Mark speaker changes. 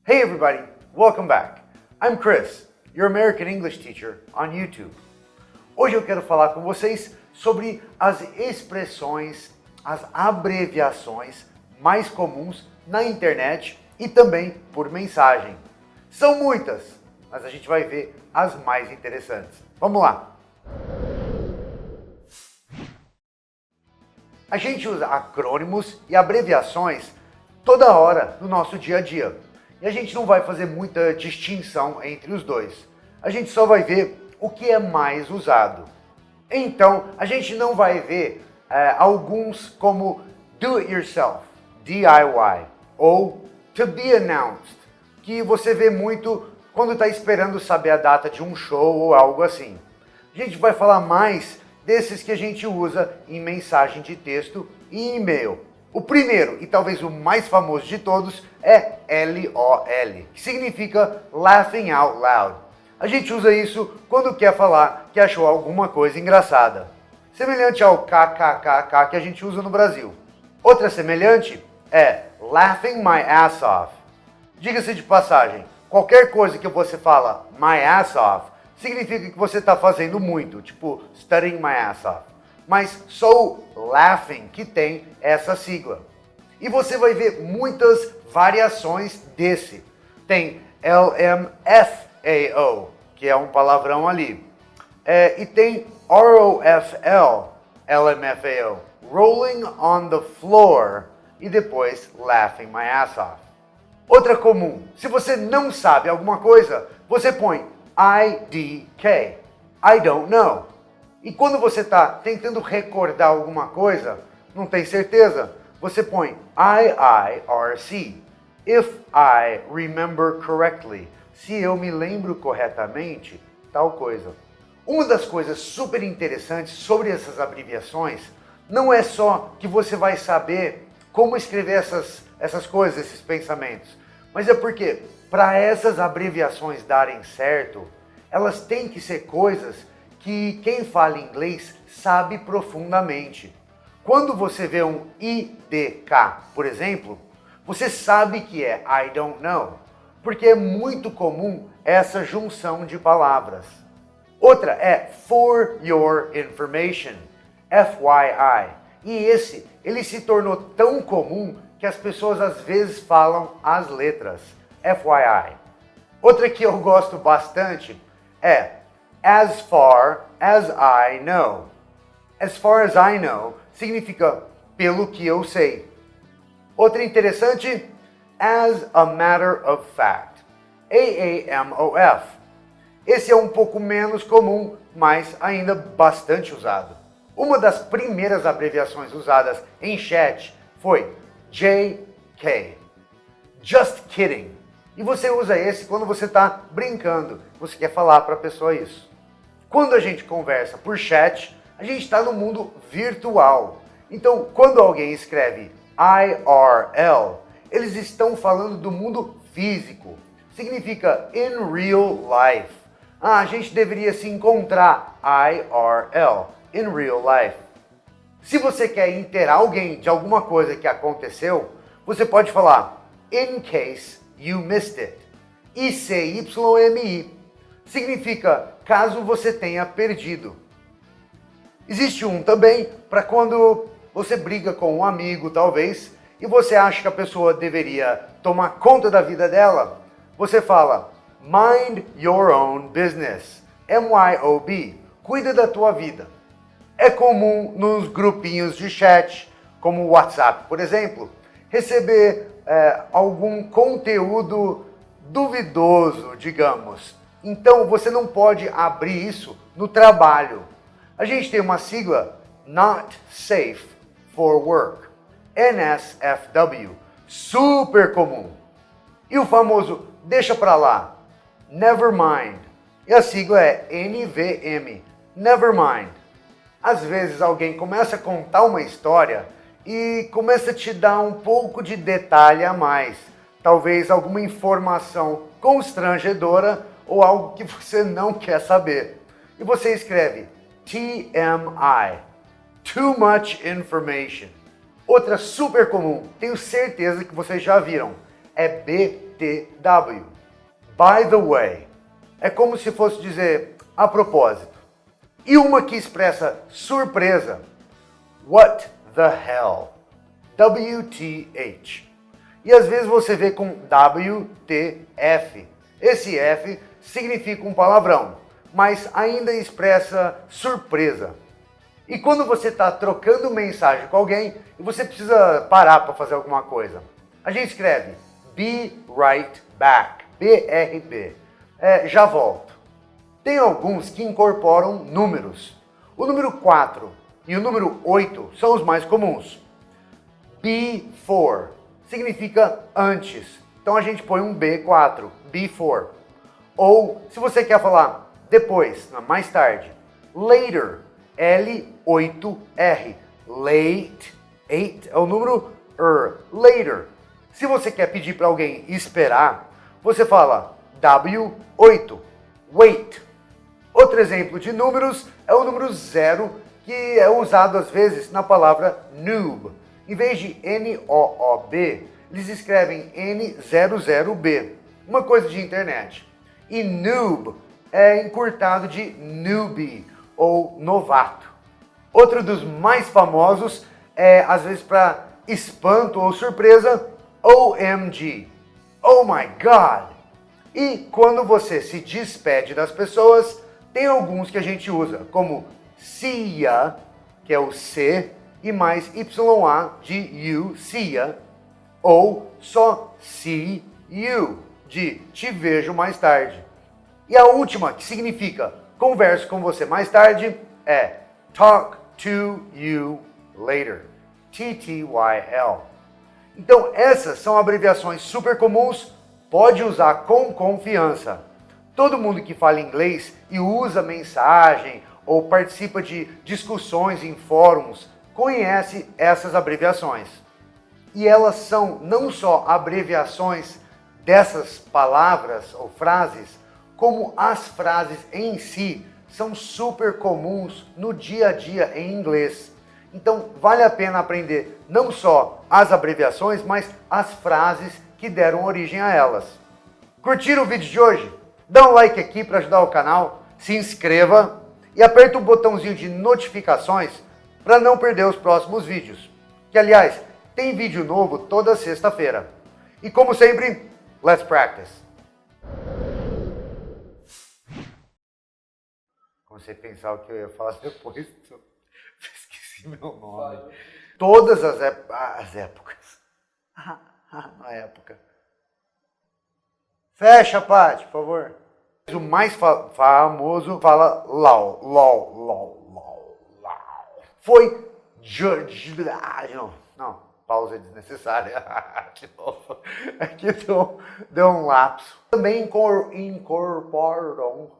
Speaker 1: Hey everybody, welcome back. I'm Chris, your American English teacher on YouTube. Hoje eu quero falar com vocês sobre as expressões, as abreviações mais comuns na internet e também por mensagem. São muitas, mas a gente vai ver as mais interessantes. Vamos lá! A gente usa acrônimos e abreviações toda hora no nosso dia a dia. E a gente não vai fazer muita distinção entre os dois. A gente só vai ver o que é mais usado. Então, a gente não vai ver alguns como do it yourself, DIY, ou to be announced, que você vê muito quando está esperando saber a data de um show ou algo assim. A gente vai falar mais desses que a gente usa em mensagem de texto e e-mail. O primeiro, e talvez o mais famoso de todos, é LOL, que significa Laughing Out Loud. A gente usa isso quando quer falar que achou alguma coisa engraçada. Semelhante ao KKKK que a gente usa no Brasil. Outra semelhante é Laughing My Ass Off. Diga-se de passagem, qualquer coisa que você fala my ass off, significa que você está fazendo muito, tipo studying my ass off. Mas só o laughing que tem essa sigla. E você vai ver muitas variações desse. Tem LMFAO, que é um palavrão ali. E tem ROFL, LMFAO, rolling on the floor, e depois laughing my ass off. Outra comum, se você não sabe alguma coisa, você põe IDK, I don't know. E quando você está tentando recordar alguma coisa, não tem certeza, você põe IIRC, if I remember correctly, se eu me lembro corretamente, tal coisa. Uma das coisas super interessantes sobre essas abreviações, não é só que você vai saber como escrever essas coisas, esses pensamentos, mas é porque, para essas abreviações darem certo, elas têm que ser coisas que quem fala inglês sabe profundamente. Quando você vê um IDK, por exemplo, você sabe que é I don't know, porque é muito comum essa junção de palavras. Outra é for your information, FYI. E ele se tornou tão comum que as pessoas às vezes falam as letras, FYI. Outra que eu gosto bastante é as far as I know. As far as I know significa pelo que eu sei. Outra interessante, as a matter of fact. AAMOF. Esse é um pouco menos comum, mas ainda bastante usado. Uma das primeiras abreviações usadas em chat foi JK. Just kidding. E você usa esse quando você está brincando, você quer falar para a pessoa isso. Quando a gente conversa por chat, a gente está no mundo virtual. Então, quando alguém escreve IRL, eles estão falando do mundo físico. Significa in real life. A gente deveria se encontrar, IRL, in real life. Se você quer inteirar alguém de alguma coisa que aconteceu, você pode falar in case you missed it. ICYMI. Significa caso você tenha perdido. Existe um também para quando você briga com um amigo, talvez, e você acha que a pessoa deveria tomar conta da vida dela. Você fala mind your own business. MYOB. Cuida da tua vida. É comum nos grupinhos de chat, como o WhatsApp, por exemplo, receber algum conteúdo duvidoso, digamos. Então, você não pode abrir isso no trabalho. A gente tem uma sigla, Not Safe for Work, NSFW, super comum. E o famoso, deixa pra lá, Never Mind. E a sigla é NVM, Never Mind. Às vezes alguém começa a contar uma história e começa a te dar um pouco de detalhe a mais. Talvez alguma informação constrangedora ou algo que você não quer saber. E você escreve TMI, Too Much Information. Outra super comum, tenho certeza que vocês já viram, é BT. BTW. By the way. É como se fosse dizer a propósito. E uma que expressa surpresa. What the hell? WTH. E às vezes você vê com WTF. Esse F significa um palavrão, mas ainda expressa surpresa. E quando você está trocando mensagem com alguém e você precisa parar para fazer alguma coisa, a gente escreve be right back, BRB, já volto. Tem alguns que incorporam números. O número 4 e o número 8 são os mais comuns. Before significa antes. Então a gente põe um B4, before. Ou se você quer falar depois, mais tarde, later, L8R. Late, 8 é o número later. Se você quer pedir para alguém esperar, você fala W8, wait. Outro exemplo de números é o número 0, que é usado às vezes na palavra noob. Em vez de N-O-O-B, eles escrevem N00B, uma coisa de internet. E noob é encurtado de newbie, ou novato. Outro dos mais famosos é, às vezes para espanto ou surpresa, OMG, oh my God. E quando você se despede das pessoas, tem alguns que a gente usa, como see ya, que é o C, e mais YA de you, see ya, ou só see you, de te vejo mais tarde. E a última, que significa converso com você mais tarde, é talk to you later, TTYL. Então essas são abreviações super comuns, pode usar com confiança. Todo mundo que fala inglês e usa mensagem ou participa de discussões em fóruns conhece essas abreviações. E elas são não só abreviações dessas palavras ou frases, como as frases em si são super comuns no dia a dia em inglês. Então vale a pena aprender não só as abreviações, mas as frases que deram origem a elas. Curtiram o vídeo de hoje? Dá um like aqui para ajudar o canal, se inscreva e aperta o botãozinho de notificações para não perder os próximos vídeos. Que aliás, tem vídeo novo toda sexta-feira. E como sempre, let's practice! Comecei a pensar o que eu ia falar depois, esqueci meu nome. Todas as épocas. Na época. Fecha, Paty, por favor. O mais famoso fala LOL. Foi não, pausa desnecessária. De novo. Aqui deu um lapso. Também incorporaram